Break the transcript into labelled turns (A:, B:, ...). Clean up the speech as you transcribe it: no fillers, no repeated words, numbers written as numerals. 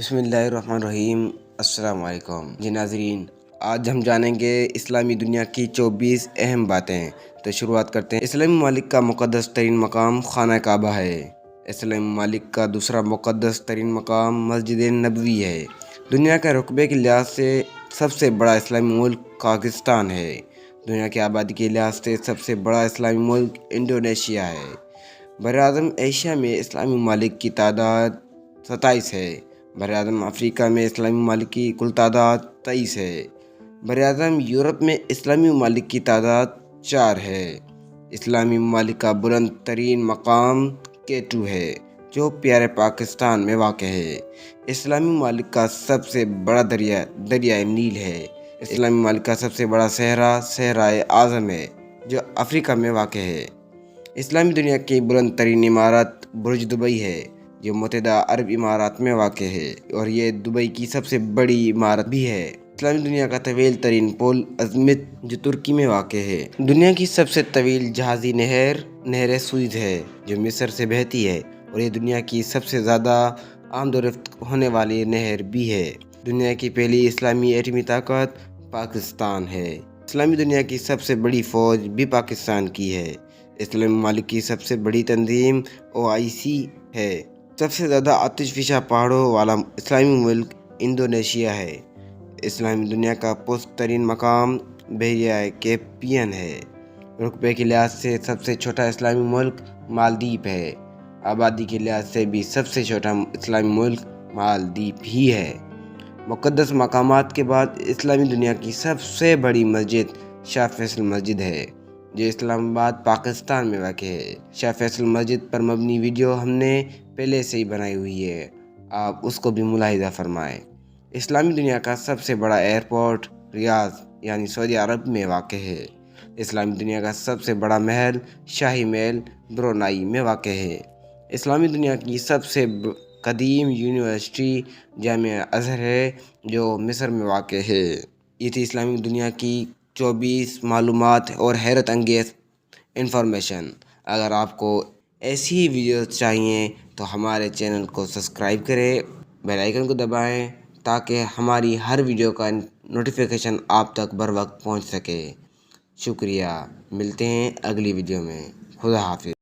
A: بسم اللہ الرحمن الرحیم۔ السلام علیکم جی ناظرین، آج ہم جانیں گے اسلامی دنیا کی 24 اہم باتیں۔ تو شروعات کرتے ہیں۔ اسلامی ممالک کا مقدس ترین مقام خانہ کعبہ ہے۔ اسلامی ممالک کا دوسرا مقدس ترین مقام مسجد نبوی ہے۔ دنیا کے رقبے کے لحاظ سے سب سے بڑا اسلامی ملک پاکستان ہے۔ دنیا کی آبادی کے لحاظ سے سب سے بڑا اسلامی ملک انڈونیشیا ہے۔ براعظم ایشیا میں اسلامی ممالک کی تعداد 27 ہے۔ براعظم افریقہ میں اسلامی ممالک کی کل تعداد 23 ہے۔ براعظم یورپ میں اسلامی ممالک کی تعداد 4 ہے۔ اسلامی ممالک کا بلند ترین مقام K2 ہے، جو پیارے پاکستان میں واقع ہے۔ اسلامی ممالک کا سب سے بڑا دریا دریائے نیل ہے۔ اسلامی ممالک کا سب سے بڑا صحرا صحرائے اعظم ہے، جو افریقہ میں واقع ہے۔ اسلامی دنیا کی بلند ترین عمارت برج دبئی ہے، جو متحدہ عرب امارات میں واقع ہے، اور یہ دبئی کی سب سے بڑی عمارت بھی ہے۔ اسلامی دنیا کا طویل ترین پل ازمت، جو ترکی میں واقع ہے۔ دنیا کی سب سے طویل جہازی نہر سوئز ہے، جو مصر سے بہتی ہے، اور یہ دنیا کی سب سے زیادہ آمد و رفت ہونے والی نہر بھی ہے۔ دنیا کی پہلی اسلامی ایٹمی طاقت پاکستان ہے۔ اسلامی دنیا کی سب سے بڑی فوج بھی پاکستان کی ہے۔ اسلامی ممالک کی سب سے بڑی تنظیم OIC ہے۔ سب سے زیادہ آتش فشاں پہاڑوں والا اسلامی ملک انڈونیشیا ہے۔ اسلامی دنیا کا پست ترین مقام بحیرہ کیپیئن ہے۔ رقبے کے لحاظ سے سب سے چھوٹا اسلامی ملک مالدیپ ہے۔ آبادی کے لحاظ سے بھی سب سے چھوٹا اسلامی ملک مالدیپ ہی ہے۔ مقدس مقامات کے بعد اسلامی دنیا کی سب سے بڑی مسجد شاہ فیصل مسجد ہے، جو اسلام آباد پاکستان میں واقع ہے۔ شاہ فیصل مسجد پر مبنی ویڈیو ہم نے پہلے سے ہی بنائی ہوئی ہے، آپ اس کو بھی ملاحظہ فرمائیں۔ اسلامی دنیا کا سب سے بڑا ایئرپورٹ ریاض یعنی سعودی عرب میں واقع ہے۔ اسلامی دنیا کا سب سے بڑا محل شاہی محل برونائی میں واقع ہے۔ اسلامی دنیا کی سب سے قدیم یونیورسٹی جامعہ ازہر ہے، جو مصر میں واقع ہے۔ یہ تھی اسلامی دنیا کی 24 معلومات اور حیرت انگیز انفارمیشن۔ اگر آپ کو ایسی ہی ویڈیوز چاہیے تو ہمارے چینل کو سبسکرائب کریں، بیل آئیکن کو دبائیں، تاکہ ہماری ہر ویڈیو کا نوٹیفیکیشن آپ تک بر وقت پہنچ سکے۔ شکریہ، ملتے ہیں اگلی ویڈیو میں۔ خدا حافظ۔